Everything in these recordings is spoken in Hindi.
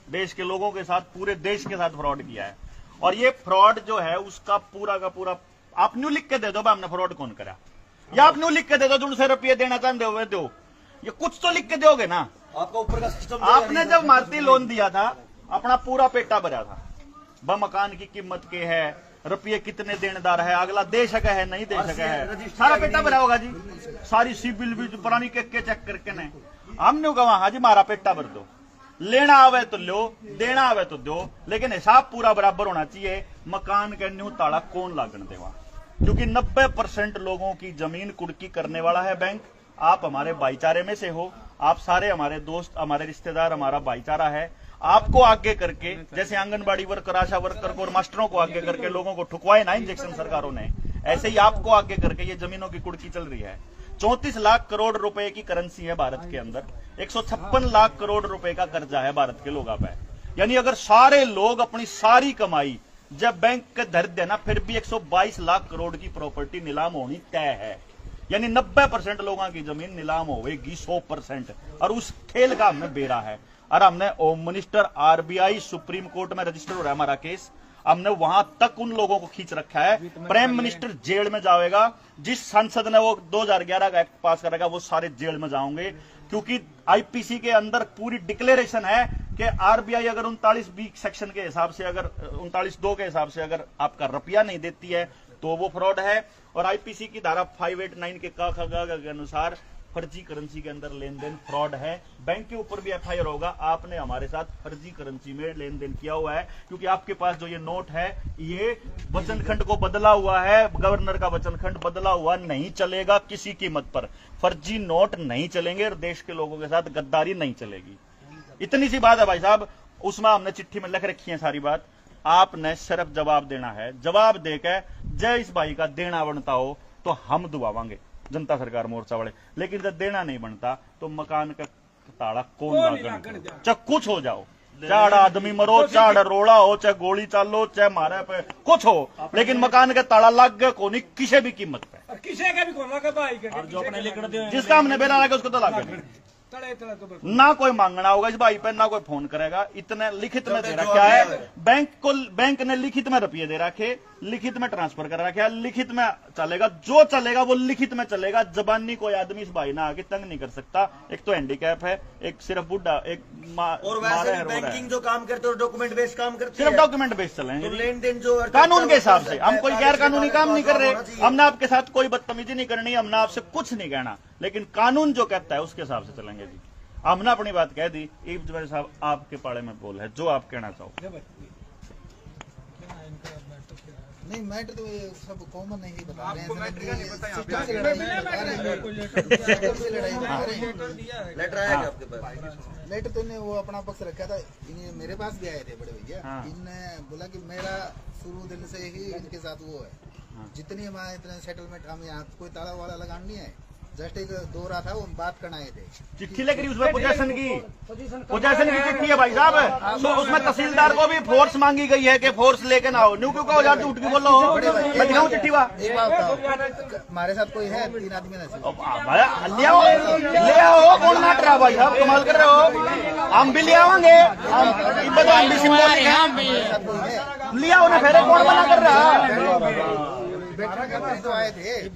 देश के लोगों के साथ, पूरे देश के साथ फ्रॉड किया है। और ये फ्रॉड जो है उसका पूरा का पूरा आप न्यू लिख के दे दो भाई हमने फ्रॉड कौन करा, या आप न्यू लिख के दे दो जो उनसे रुपये देना चाहते हो दो, ये कुछ तो लिख के दोगे ना। आपका ऊपर का सिस्टम आपने जब मारुति लोन दिया था अपना पूरा पेटा भरा था, वह मकान की कीमत के है, रुपये कितने देनदार है, अगला दे सका है नहीं दे सका है, सारा पेटा भरा होगा जी, सारी सिबिल भी पुरानी के चेक करके नहीं। हमने कहा हाँ जी मारा पेटा भर दो, लेना आवे तो लो, देना आवे तो दो, लेकिन हिसाब पूरा बराबर होना चाहिए। मकान के न्यू ताला कौन लागण देवा, क्योंकि 90% लोगों की जमीन कुड़की करने वाला है बैंक। आप हमारे भाईचारे में से हो, आप सारे हमारे दोस्त, हमारे रिश्तेदार, हमारा भाईचारा है। आपको आगे करके जैसे आंगनबाड़ी वर्कर, आशा वर्कर को और मास्टरों को आगे करके लोगों को ठुकवाए ना इंजेक्शन सरकारों ने, ऐसे ही आपको आगे करके ये जमीनों की कुड़की चल रही है। 34 लाख करोड़ रुपए की करेंसी है भारत के अंदर, 156 लाख करोड़ रुपए का कर्जा है भारत के लोगों पे। यानी अगर सारे लोग अपनी सारी कमाई जब बैंक के धर देना, फिर भी 122 लाख करोड़ की प्रॉपर्टी नीलाम होनी तय है। यानी 90% लोगों की जमीन नीलाम होगी 100%, और उस खेल का हमने बेरा है। और हमने home minister, RBI, supreme court में रजिस्टर हो रहा है हमारा केस, हमने वहां तक उन लोगों को खींच रखा है। प्राइम मिनिस्टर जेल में जाएगा, जिस सांसद ने वो 2011 का एक्ट पास करेगा वो सारे जेल में जाओगे, क्योंकि आईपीसी के अंदर पूरी डिक्लेरेशन है कि आरबीआई अगर 39B सेक्शन के हिसाब से, अगर 39(2) के हिसाब से अगर आपका रुपया नहीं देती है तो वो फ्रॉड है। और आईपीसी की धारा 589 के के अनुसार फर्जी करेंसी के अंदर लेन देन फ्रॉड है। बैंक के ऊपर भी एफआईआर होगा, आपने हमारे साथ फर्जी करेंसी में लेन देन किया हुआ है, क्योंकि आपके पास जो ये नोट है ये वचन खंड को बदला हुआ है, गवर्नर का वचन खंड बदला हुआ नहीं चलेगा किसी कीमत पर। फर्जी नोट नहीं चलेंगे और देश के लोगों के साथ गद्दारी नहीं चलेगी। इतनी सी बात है भाई साहब, उसमें हमने चिट्ठी में लिख रखी है सारी बात। आपने सिर्फ जवाब देना है, जवाब देकर जय इस भाई का देना बनता हो तो हम दुआवांगे जनता सरकार मोर्चा वाले, लेकिन जब देना नहीं बनता तो मकान का ताला कौन लागण, चाहे कुछ हो जाओ, चाहे आदमी मरो, चाहे रोड़ा हो, चाहे गोली चालो, चाहे मारे पे कुछ हो, लेकिन मकान का ताला लग गया कोनी किसी भी कीमत पे, किसी का भी कौन लगा भाई के, जो अपने लिखण दे जिसका हमने बेला लगा उसको तो लग ना कोई मांगना होगा इस भाई पे, ना कोई फोन करेगा। इतने लिखित में दे रखा है बैंक ने लिखित में रुपये दे रखे, लिखित में ट्रांसफर कर रखा है, लिखित में चलेगा, जो चलेगा वो लिखित में चलेगा। जबानी कोई आदमी इस भाई ना आगे तंग नहीं कर सकता। एक तो हैंडीकैप है, एक सिर्फ बुढ़ा, एक और वैसे बैंकिंग जो काम करते हो डॉक्यूमेंट बेस्ड काम करते सिर्फ डॉक्यूमेंट बेस्ड चलेंगे, लेन देन जो कानून के हिसाब से। हम कोई गैर कानूनी काम नहीं कर रहे, हमने आपके साथ कोई बदतमीजी नहीं करनी, हमने आपसे कुछ नहीं कहना, लेकिन कानून जो कहता है उसके हिसाब से चलेंगे जी। हमने अपनी बात कह दी, इब्राहिम साहब आपके पाड़े में बोल है, जो आप कहना चाहो। नहीं मैटर तो ये सब कॉमन नहीं बता रहे हैं, लेटर आया क्या आपके पास? लेटर तो ने वो अपना पक्ष रखा था, इन्हें मेरे पास भी आए थे बड़े भैया। इनने बोला कि मेरा शुरू दिन से ही इनके साथ वो है, जितनी हमारे इतने सेटलमेंट, हम यहाँ कोई ताला वाला लगाना नहीं है, जस्ट एक दो रहा था, वो बात करना थे। चिट्ठी लग रही उसमें पोजेशन की चिट्ठी है भाई साहब, तो उसमें तहसीलदार को भी फोर्स मांगी गई है कि फोर्स लेके ना आओ। न्यू क्यों कहो यार, झूठ क्यों बोल रहे हो? मैं दिखाऊं चिट्ठी वहाँ? एक बात बताओ, हमारे साथ कोई है 3 आदमी ले आओ, कौन नाट रहा भाई साहब, कमाल कर रहे हो। हम भी ले आवांगे, हम भी सिंबॉलिक है, लिया उन्हें फेरे, कौन मना कर रहा? तो आए थे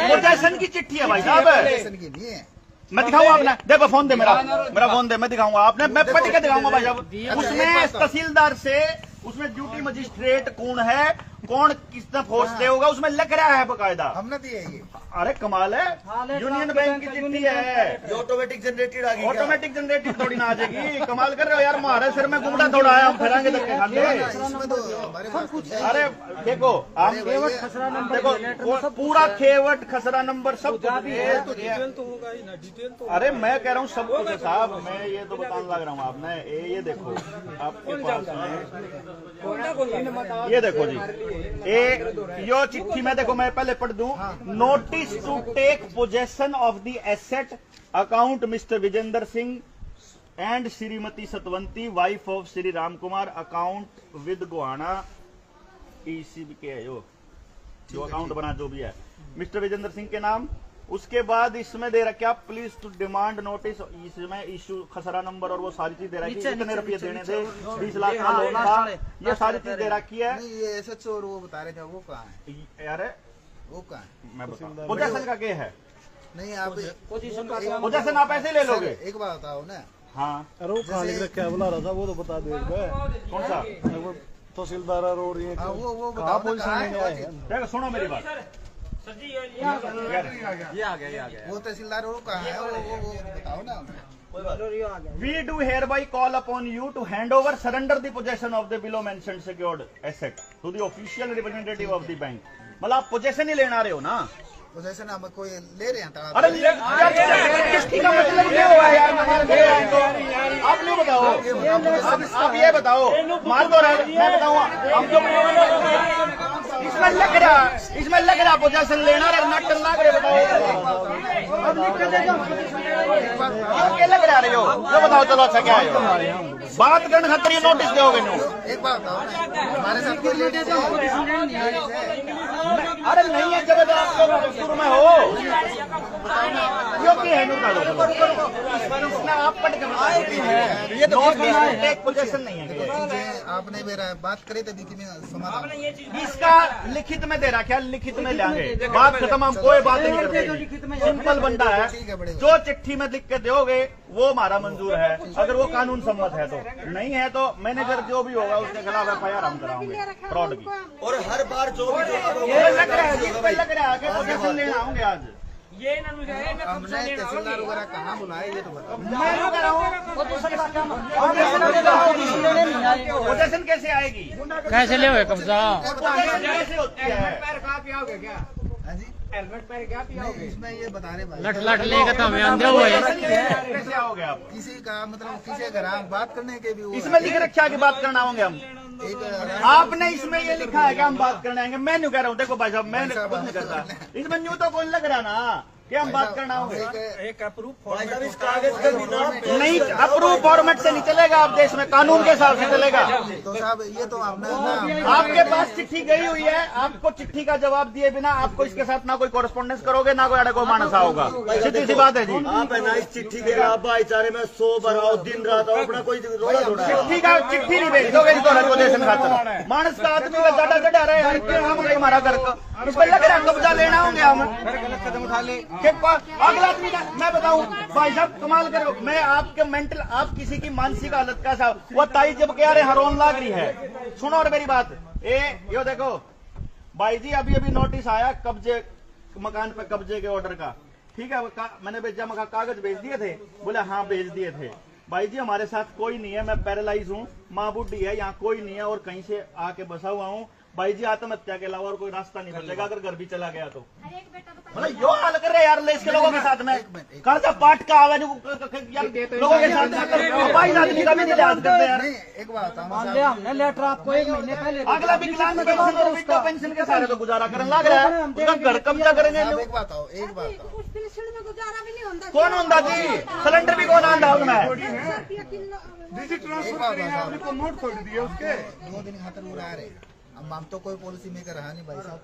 पोजेशन की चिट्ठी है भाई साहब, की नहीं है। मैं दिखाऊंगा आपने, देखो फोन दे मेरा फोन दे, मैं दिखाऊंगा आपने, मैं पढ़ के दिखाऊंगा भाई साहब। उसमें तहसीलदार से, उसमें ड्यूटी मजिस्ट्रेट कौन है, कौन किसने फोर्स दे होगा, उसमें लग रहा है बकायदा। हमने दिए ये। अरे कमाल है, यूनियन बैंक की चिट्ठी है, ये ऑटोमेटिक जनरेटेड आ गई, ऑटोमेटिक जनरेटेड थोड़ी ना आ जाएगी। कमाल कर रहे हो यार, हमारे सिर में गुमड़ा थोड़ा है, हम फिरांगे धक्के खाने। अरे देखो आप देखो पूरा खेवट खसरा नंबर सब कुछ। अरे मैं कह रहा हूँ सब कुछ है साहब, मैं ये तो बताने लग रहा हूँ आपने। ये देखो आपके पास में, ये देखो जी, यो चिट्ठी में देखो, मैं पहले पढ़ दूं। Notice to take possession of the asset account mister Vijendra Singh and Shrimati Satwanti wife of Shri Ram Kumar, account with Gohana EC के है, जो अकाउंट बना जो भी है मिस्टर विजेंद्र सिंह के नाम उसके बाद इसमें दे रखे आप प्लीज टू डिमांड नोटिस, इसमें इशू खसरा नंबर और वो सारी चीज दे रखी है, कितने रुपये देने थे, 20 लाख का लोन था, ये सारी चीज दे रखी है। नहीं ये SHO और वो बता रहे थे वो कहाँ है, यार वो कहाँ है? मैं बताऊं पोजीशन का क्या है, नहीं आप पोजीशन आप ऐसे ले लोगे। एक बात बताओ ना, हाँ अरे वो कहानी का क्या बुला रहा था वो तो बता दे कौन सा, तहसीलदार रो रही है हाँ, वो कहाँ बताओ ना, कहाँ है वो चीज़? देखो सुनो मेरी बात, वो तहसीलदार वो कहाँ है, वो बताओ ना। we do hereby call upon you to hand over surrender the possession of the below mentioned secured asset to the official representative of the bank। मतलब आप पोजेशन ही लेना रहे हो ना। पोजेशन हम कोई ले रहे हैं ताला। अरे यार किसकी का मतलब क्या हुआ यार, आप नहीं बताओ, आप ये बताओ, मान दो मैं बताऊँ, हम तो इसमें लग रहा पोजेशन लेना ना टलना करे, बताओ अब क्या लग रहा रहे हो, ये बताओ। चलो अच्छा क्या है बात करने खातिर नोटिस दोगे नो। एक बात बताओ ना, हमारे साथ कोई लेडीज है? अरे नहीं है, जब आप शुरू में हो क्योंकि है आप पट के ये तो एक पोजीशन नहीं है। आपने मेरा बात करे तो बीच में समाधान इसका लिखित में दे रहा, क्या लिखित में लेंगे, बात खत्म, हम कोई बात नहीं करते, सिंपल बंदा है, जो चिट्ठी में लिख के दोगे वो हमारा मंजूर है, अगर वो कानून सम्मत है तो, नहीं है तो मैनेजर जो भी होगा उसके खिलाफ FIR हम कराओगे फ्रॉड की। और हर बार जो भी लग रहा है कि पोजीशन लेना होंगे आज। हमने तहसीलदार वगैरह कहाँ बुलाए ये तो बताओ। मैं नहीं कर रहा हूँ, पोजीशन कैसे आएगी, कैसे ले हुए कब्जा? पोजीशन कैसे होती है, हाँ जी? नहीं, इसमें ये बता रहे भाई लट लट लेकर तो हमें अंदर हुए। कैसे आओगे आप, किसी का मतलब किसी घर आप बात करने के भी वो इसमें लिख रखा है कि बात करना होंगे हम, एक आपने इसमें ये लिखा है कि हम बात करने आएंगे, मैं नहीं कह रहा हूँ, देखो भाई साहब मैं कुछ नहीं करता, इसमें न्यू तो कौन लग रहा ना कि हम बात करना होंगे, भाई साहब इस कागज का बिना नहीं अप्रूव फॉर्मेट से नहीं चलेगा, आप देश में कानून के हिसाब से चलेगा। तो साहब ये तो आपने ना आपके पास चिट्ठी गई हुई है, आपको चिट्ठी का जवाब दिए बिना आपको इसके साथ ना कोई कॉरेस्पॉन्डेंस करोगे ना कोई अड़े को मानसा होगा, सीधी सी बात है जी। आप है ना इस चिट्ठी के आप भाईचारे में 100 भराओ दिन रात आओ, अपना कोई रोड़ा थोड़ा है। चिट्ठी नहीं भेज दोगे तो रेपोजिशन खातर मानस का आदमी का ज्यादा चढ़ा रहे हर के हम हमारा घर का इस पर लग रहा कब्जा लेना होंगे हम, कदम उठा ले अगला आदमी का। मैं बताऊं भाई साहब कमाल करो, मैं आपके मेंटल आप किसी की मानसिक हालत का साहब वो ताई जब कह रहे हरोन लाग रही है, सुनो और मेरी बात यो देखो भाई जी, अभी अभी नोटिस आया कब्जे मकान पे कब्जे के ऑर्डर का, ठीक है, मैंने भेजा मका कागज भेज दिए थे, बोले हाँ भेज दिए थे। भाई जी हमारे साथ कोई नहीं है, मैं पैरालाइज हूँ, माँ बुढ़ी है, यहाँ कोई नहीं है और कहीं से आके बसा हुआ हूँ। भाई जी आत्महत्या के अलावा और कोई रास्ता नहीं बचेगा अगर घर भी चला गया तो। मतलब यो हाल कर रहे यार इसके लोगों के साथ में कर्जा पाठ का आवे लोगों के साथ में भाई आदमी का भी नहीं लिहाज करते यार। नहीं एक बात हमने लेटर आपको 1 महीने पहले अगला विकलांग पेंशन और विधवा पेंशन के सारे तो गुजारा करने लग रहा है, उसका घर कब्जा करेंगे एक बात आओ, एक बात आओ, कौन होता जी, सिलेंडर भी कौन आंदा उसमें, एक बात बताओ, नोट खोल दिए उसके 2 दिन खातर वो रह रहे, हम तो कोई पॉलिसी मेकर रहा नहीं भाई साहब,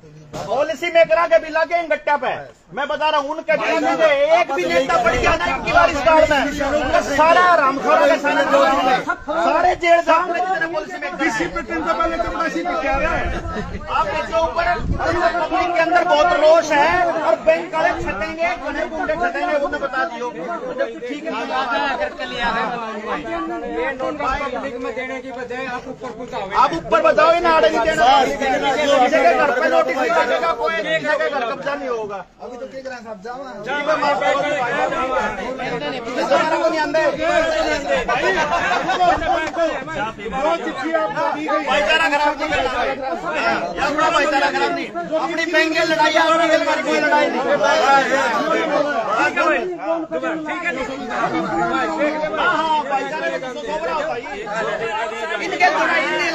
पॉलिसी मेकर के भी लगे गट्टा पे, मैं बता रहा हूँ उनके एक भी नेता बढ़ गया ना इनकी बारिश काल में सारा रामखोरा के सारे जेल जाऊंगे जितने पॉलिसी मेकर आपके जो ऊपर पब्लिक के अंदर बहुत रोष है और बैंक वाले छटेंगे गुंडे छटेंगे, उन्हें बता दियो ठीक है देने की बजाय आप ऊपर कुछ आप ऊपर बताओ ना आड़े नहीं देना, किसी के घर पे नोटिस नहीं लगेगा, कोई किसी के घर कब्जा नहीं होगा। अभी तो क्या साहब जाओ को नहीं आंदे भाईचारा खराब नहीं करना यार, बड़ा भाईचारा खराब नहीं, अपनी बैंक की लड़ाई अपनी हमारी कोई लड़ाई नहीं। हाँ भाईचारे में तो सोबरा होता ही इनके लड़ाई नहीं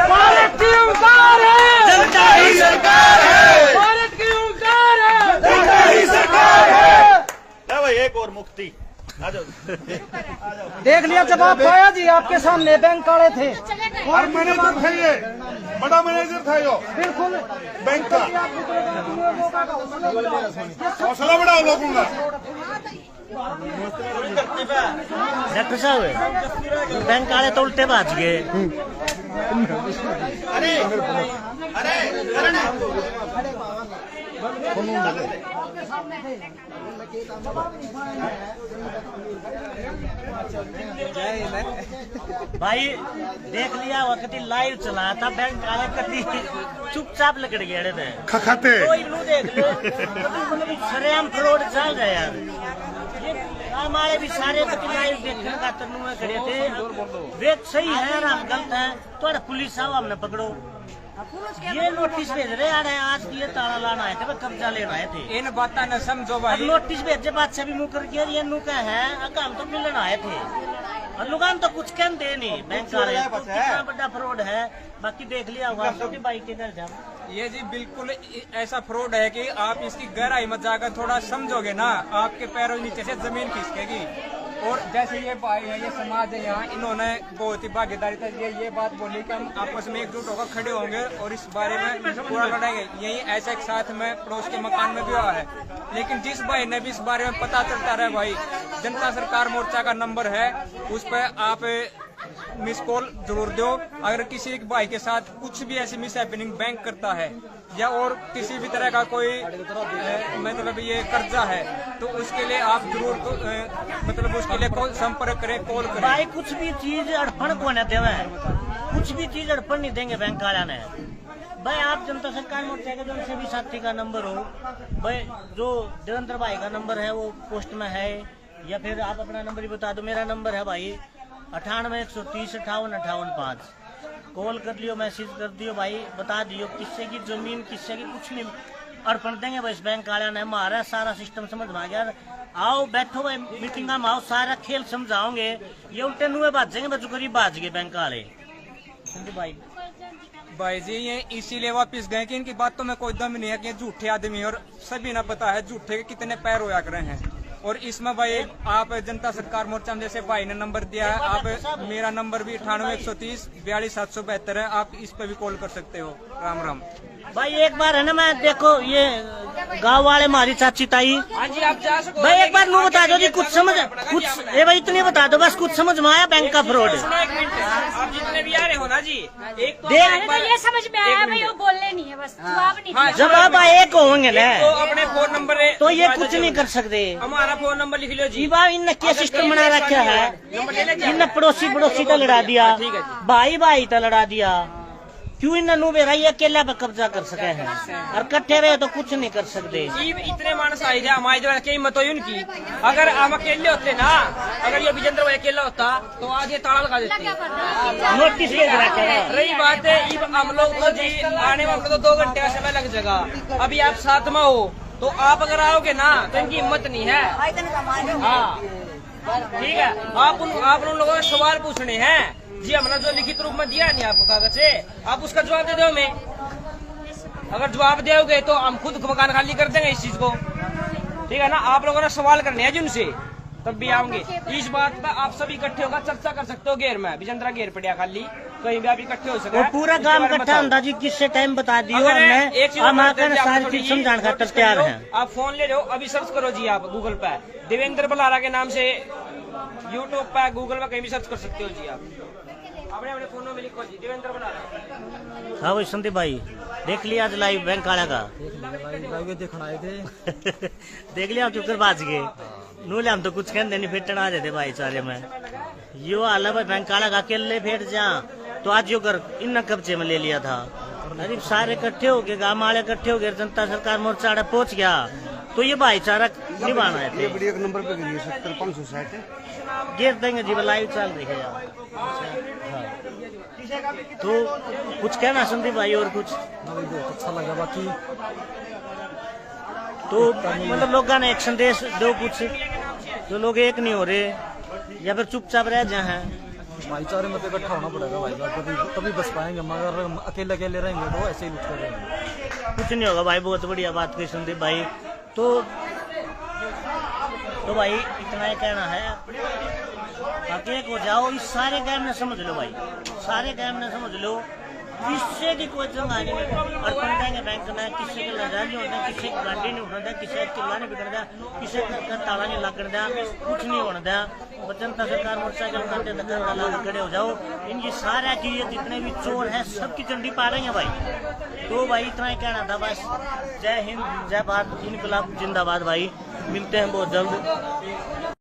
भारत की ओंकार है, जनता ही सरकार है, भारत की ओंकार है, जनता ही सरकार है। भाई एक और मुक्ति आ जाओ दे देख लिया जब आप आया जी आपके सामने बैंक काले थे और मैनेजर था ये, बड़ा मैनेजर था यो बिल्कुल बैंक का। हौसला बढ़ाओ लोगों का। डॉक्टर साहब बैंक वाले तो उल्टे भाज गए। भाई देख लिया वक्त लाइव चला था बैंक वाले कभी चुपचाप लकड़ गए थे खाते कोई नू देख लो सरेआम फ्रॉड चल रहा है यार। ये हमारे भी सारे लाइव देखने का तनु में खड़े थे वे सही है ना गलत है तो पुलिस आओ हमने पकड़ो। ये नोटिस भेज रहे आ रहे आज की ये ताला लाना आए थे कब्जा लेना आए थे इन बातें न समझो भाई। नोटिस भेजे बादशाह भी मुकर गया ये नु का है हम तो मिलने आए थे और लोग तो कुछ कह दे नहीं बैंक वाले कितना बड़ा फ्रॉड है। बाकी देख लिया होगा छोटी बाइक के घर जाओ। ये जी बिल्कुल ऐसा फ्रॉड है कि आप इसकी गहराई में जाकर थोड़ा समझोगे ना आपके पैरों नीचे से जमीन खिसकेगी। और जैसे ये भाई है ये समाज है यहाँ इन्होंने बहुत ही भागीदारी था ये बात बोली कि हम आपस में एकजुट होकर खड़े होंगे और इस बारे में पूरा लड़ाएंगे। यही ऐसा एक साथ में पड़ोस के मकान में भी हुआ है। लेकिन जिस भाई ने भी इस बारे में पता चलता रहे भाई जनता सरकार मोर्चा का नंबर है उस पर आप मिस कॉल जरूर दो। अगर किसी एक भाई के साथ कुछ भी ऐसी मिस हैपनिंग बैंक करता है या और किसी भी तरह का कोई मतलब ये कर्जा है तो उसके लिए आप जरूर मतलब उसके लिए संपर्क करें कॉल करें। भाई कुछ भी चीज अड़पण को न देवे कुछ भी चीज अड़पण नहीं देंगे बैंक वाला ने। भाई आप जनता सरकार मोर्चा के जो से भी साथी का नंबर हो भाई जो देवेंद्र भाई का नंबर है वो पोस्ट में है या फिर आप अपना नंबर ही बता दो। मेरा नंबर है भाई 98-130-58-58-5 कॉल कर लियो मैसेज कर दियो भाई बता दियो किससे की जमीन किससे की कुछ नहीं अड़पण देंगे भाई। इस बैंक वाले ने हमारा सारा सिस्टम समझ में आ गया। आओ बैठो भाई मीटिंग में आओ सारा खेल समझाओगे ये उल्टे नुए बाजेंगे बच्चों करीब बाज गए बैंक वाले भाई जी ये इसीलिए वापिस गए कि इनकी बातों में कोई दम नहीं है कि झूठे आदमी और सभी ना पता है झूठे के कितने पैर होया करे हैं। और इसमें भाई आप जनता सरकार मोर्चा में जैसे भाई ने नंबर दिया है आप मेरा नंबर भी 98-130-42-772 है आप इस पे भी कॉल कर सकते हो। राम राम भाई एक बार है ना मैं देखो ये गांव वाले हमारी चाची ताई आप जा सको भाई एक बार नु बता दो जी कुछ समझ कुछ ये भाई इतने बता दो बस कुछ समझ में आया बैंक का फ्रॉड। आप जितने भी आ रहे हो ना जी एक तो ये समझ में आया भाई वो बोलने नहीं है बस जवाब नहीं दिया। जब आप एक होंगे ना तो अपने फोन नंबर तो ये कुछ नहीं कर सकते। हमारा फोन नंबर लिख लो जी। इनने क्या सिस्टम बना रखा है इनने पड़ोसी तो लड़ा दिया भाई भाई तो लड़ा दिया क्यों इन बेरा ये अकेला पे कब्जा कर सके हैं और कट्ठे रहे तो कुछ नहीं कर सकते। इतने मानस आई थे हमारी जो की हिम्मत हुई उनकी अगर हम अकेले होते ना अगर ये विजेंद्र भाई अकेला होता तो आज ये ताला लगा देते नोटिस रही बात है हम लोग तो जी आने में तो 2 घंटे का समय लग जाएगा। अभी आप साथ में हो तो आप अगर आओगे ना तो इनकी हिम्मत नहीं है। हाँ ठीक है आप उन लोगों से सवाल पूछने हैं जी हमने जो लिखित रूप में दिया नहीं आपको कागज से आप उसका जवाब दे दो हमें। अगर जवाब दोगे तो हम खुद मकान खाली कर देंगे इस चीज को ठीक है ना। आप लोगों ने सवाल करने हैं जिनसे तब भी आऊंगे। इस बात पर आप सभी इकट्ठे होकर चर्चा कर सकते हो घेर में विजेंद्रा घेर पड़िया खाली कहीं भी आप इकट्ठे हो सकते पूरा काम इकट्ठा अंदाजी किससे टाइम बता दियो हमने सारी चीज समझाने खातर तैयार है। आप फोन ले रहे हो अभी सर्च करो जी आप गूगल पे देवेंद्र बलारा के नाम से यूट्यूब पे गूगल पे कहीं भी सर्च कर सकते हो जी आप अपने फोन में लिखो जी देवेंद्र बलारा। हाँ भाई संदीप भाई देख लिया आज लाइव बैंक वाला का देखना आए थे देख लिया चुकर बाज गए नूले हम तो कुछ कहते नहीं फिटन आ जाते भाईचारे में यो हाल है भाई बैंक वाला का अकेले फेट जा तो आज यो कर इन कब्जे में ले लिया था। अरे सारे इकट्ठे हो गए गाँव वाले इकट्ठे हो गए जनता सरकार मोर्चा पहुंच गया तो ये भाईचारा निभाना है। एक नंबर पे 70-560 गिर देंगे जी लाइव चल रही है यार। तो कुछ कहना संदीप भाई और कुछ बहुत अच्छा लगा। बाकी तो मतलब लोगों ने एक संदेश दो कुछ जो लोग एक नहीं हो रहे या फिर चुपचाप रह जाए हैं भाईचारे में तो इकट्ठा होना पड़ेगा भाई तभी बच पाएंगे मगर अकेले अकेले रहेंगे तो ऐसे ही लुट कर रहेंगे कुछ नहीं होगा भाई। बहुत बढ़िया बात कही संदीप भाई। तो भाई इतना ही कहना है एक हो जाओ, इस सारे गेम में समझ लो भाई, सारे गेम में समझ लो, किससे की कोई जंग आने में अर्पण देंगे बैंक में, किसी के लजाजी होता है, किसी की गाड़ी नहीं उठा, किसी का किला नहीं बिगड़ दिया, किसी का ताला नहीं लग दिया, कुछ नहीं होने दिया। जनता सरकार मोटरसाइकिल करते धक्का खड़े हो जाओ, इनकी सारे की ये जितने भी चोर हैं सबकी चंडी पा रहे हैं भाई। तो भाई इतना ही कहना था बस। जय हिंद, जय भारत, इनकलाब जिंदाबाद भाई। मिलते हैं बहुत जल्द।